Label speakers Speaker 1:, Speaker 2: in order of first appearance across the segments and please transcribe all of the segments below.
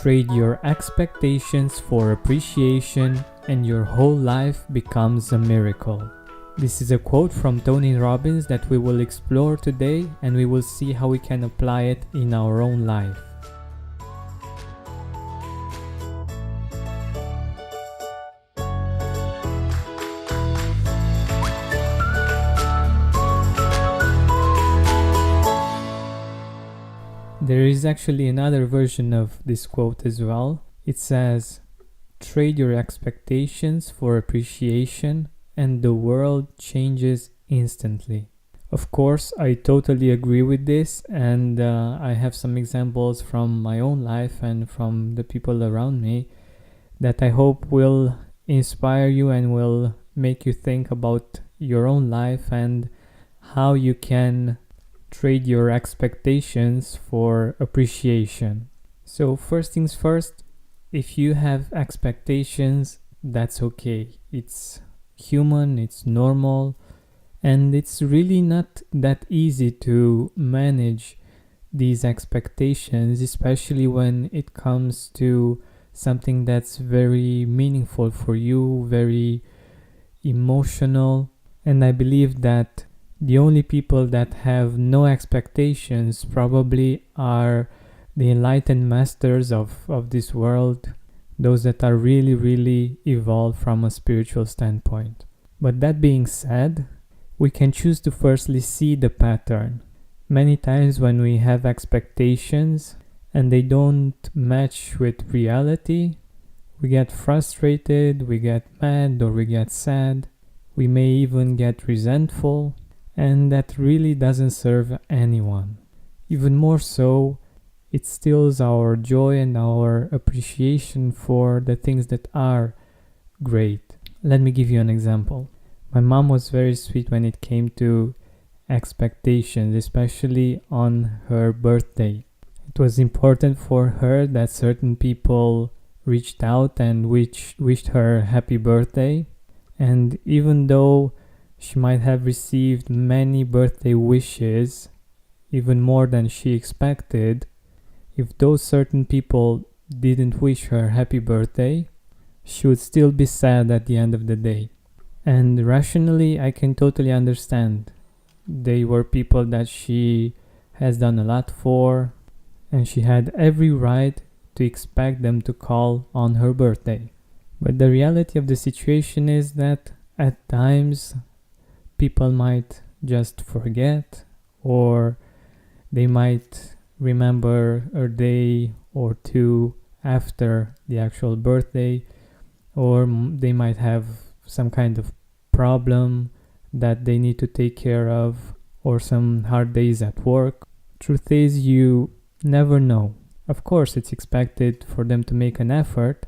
Speaker 1: Trade your expectations for appreciation, and your whole life becomes a miracle. This is a quote from Tony Robbins that we will explore today, and we will see how we can apply it in our own life. There is actually another version of this quote as well. It says, "Trade your expectations for appreciation and the world changes instantly." Of course, I totally agree with this, and I have some examples from my own life and from the people around me that I hope will inspire you and will make you think about your own life and how you can trade your expectations for appreciation. So first things first, if you have expectations, that's okay. It's human, it's normal, and it's really not that easy to manage these expectations, especially when it comes to something that's very meaningful for you, very emotional. And I believe that the only people that have no expectations probably are the enlightened masters of this world, those that are really evolved from a spiritual standpoint. But that being said, we can choose to firstly see the pattern. Many times when we have expectations and they don't match with reality, we get frustrated, we get mad, or we get sad. We may even get resentful. And that really doesn't serve anyone. Even more so, it steals our joy and our appreciation for the things that are great. Let me give you an example. My mom was very sweet when it came to expectations, especially on her birthday. It was important for her that certain people reached out and wished her happy birthday. And even though she might have received many birthday wishes, even more than she expected, if those certain people didn't wish her happy birthday, she would still be sad at the end of the day. And rationally, I can totally understand. They were people that she has done a lot for, and she had every right to expect them to call on her birthday. But the reality of the situation is that at times, people might just forget, or they might remember a day or two after the actual birthday, or they might have some kind of problem that they need to take care of, or some hard days at work. Truth is, you never know. Of course, it's expected for them to make an effort,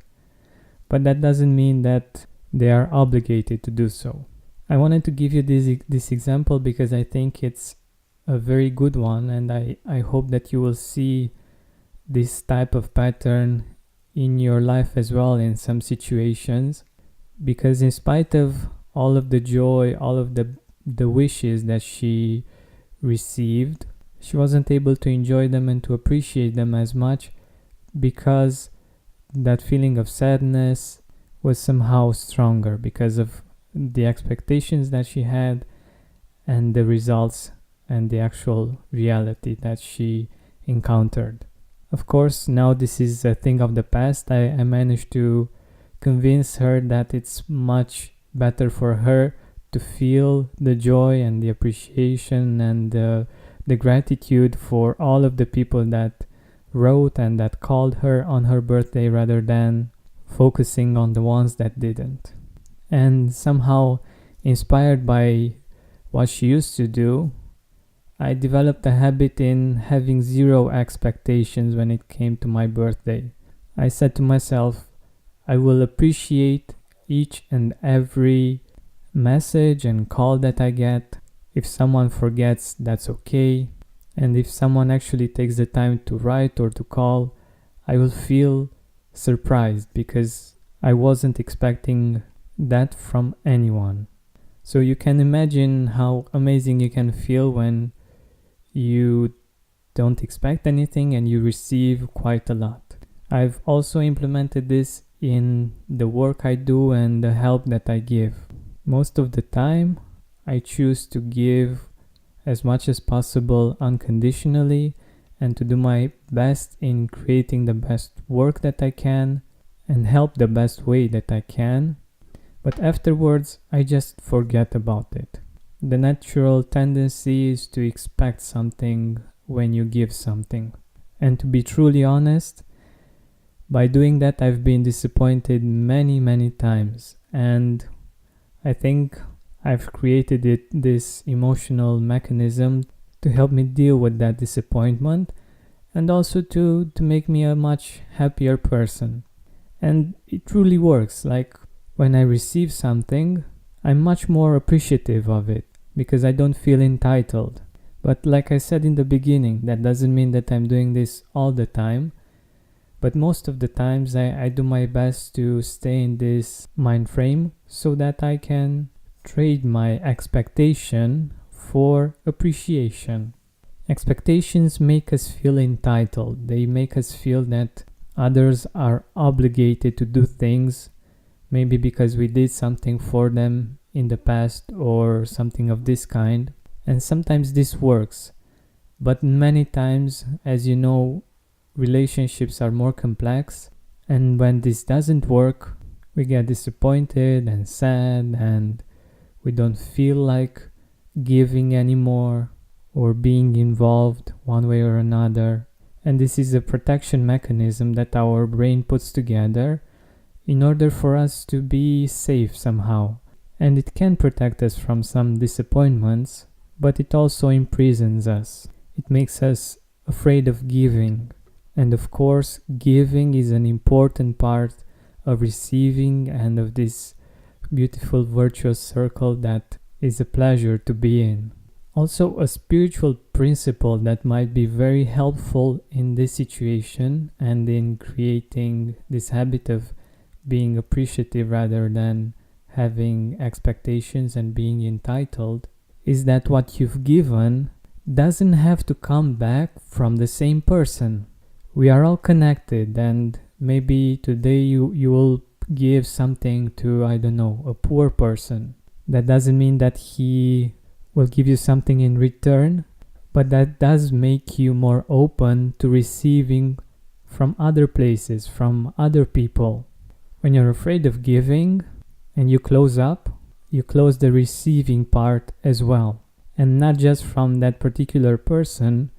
Speaker 1: but that doesn't mean that they are obligated to do so. I wanted to give you this example because I think it's a very good one, and I hope that you will see this type of pattern in your life as well in some situations, because in spite of all of the joy, all of the wishes that she received, she wasn't able to enjoy them and to appreciate them as much because that feeling of sadness was somehow stronger because of the expectations that she had and the results and the actual reality that she encountered. Of course, now this is a thing of the past. I managed to convince her that it's much better for her to feel the joy and the appreciation and the gratitude for all of the people that wrote and that called her on her birthday rather than focusing on the ones that didn't. And somehow, inspired by what she used to do, I developed a habit in having zero expectations when it came to my birthday. I said to myself, I will appreciate each and every message and call that I get. If someone forgets, that's okay. And if someone actually takes the time to write or to call, I will feel surprised because I wasn't expecting that from anyone. So you can imagine how amazing you can feel when you don't expect anything and you receive quite a lot. I've also implemented this in the work I do and the help that I give. Most of the time, I choose to give as much as possible unconditionally and to do my best in creating the best work that I can and help the best way that I can. But afterwards, I just forget about it. The natural tendency is to expect something when you give something. And to be truly honest, by doing that, I've been disappointed many times. And I think I've created this emotional mechanism to help me deal with that disappointment and also to make me a much happier person. And it truly works. Like when I receive something, I'm much more appreciative of it because I don't feel entitled. But like I said in the beginning, that doesn't mean that I'm doing this all the time. But most of the times I do my best to stay in this mind frame so that I can trade my expectation for appreciation. Expectations make us feel entitled. They make us feel that others are obligated to do things, maybe because we did something for them in the past or something of this kind. And sometimes this works. But many times, as you know, relationships are more complex. And when this doesn't work, we get disappointed and sad and we don't feel like giving anymore or being involved one way or another. And this is a protection mechanism that our brain puts together in order for us to be safe somehow. And it can protect us from some disappointments, but it also imprisons us. It makes us afraid of giving. And of course, giving is an important part of receiving and of this beautiful virtuous circle that is a pleasure to be in. Also, a spiritual principle that might be very helpful in this situation and in creating this habit of being appreciative rather than having expectations and being entitled is that what you've given doesn't have to come back from the same person. We are all connected, and maybe today you will give something to, I don't know, a poor person. That doesn't mean that he will give you something in return, but that does make you more open to receiving from other places, from other people. When you're afraid of giving and you close up, you close the receiving part as well. And not just from that particular person,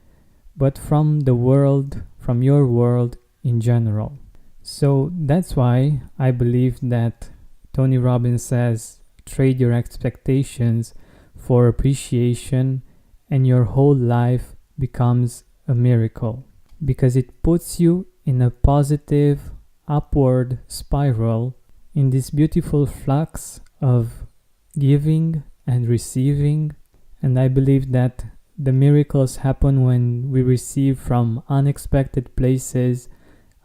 Speaker 1: but from the world, from your world in general. So that's why I believe that Tony Robbins says, trade your expectations for appreciation and your whole life becomes a miracle. Because it puts you in a positive upward spiral in this beautiful flux of giving and receiving. And I believe that the miracles happen when we receive from unexpected places,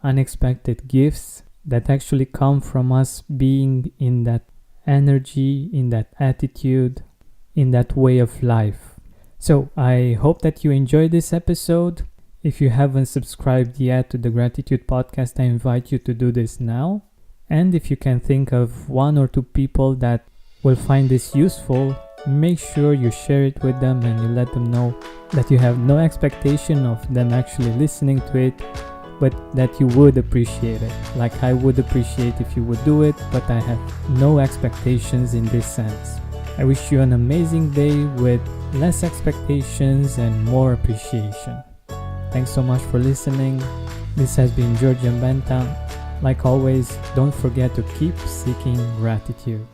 Speaker 1: unexpected gifts that actually come from us being in that energy, in that attitude, in that way of life. So I hope that you enjoyed this episode. If you haven't subscribed yet to the Gratitude Podcast, I invite you to do this now. And if you can think of one or two people that will find this useful, make sure you share it with them and you let them know that you have no expectation of them actually listening to it, but that you would appreciate it. Like I would appreciate if you would do it, but I have no expectations in this sense. I wish you an amazing day with less expectations and more appreciation. Thanks so much for listening. This has been George Mbenta. Like always, don't forget to keep seeking gratitude.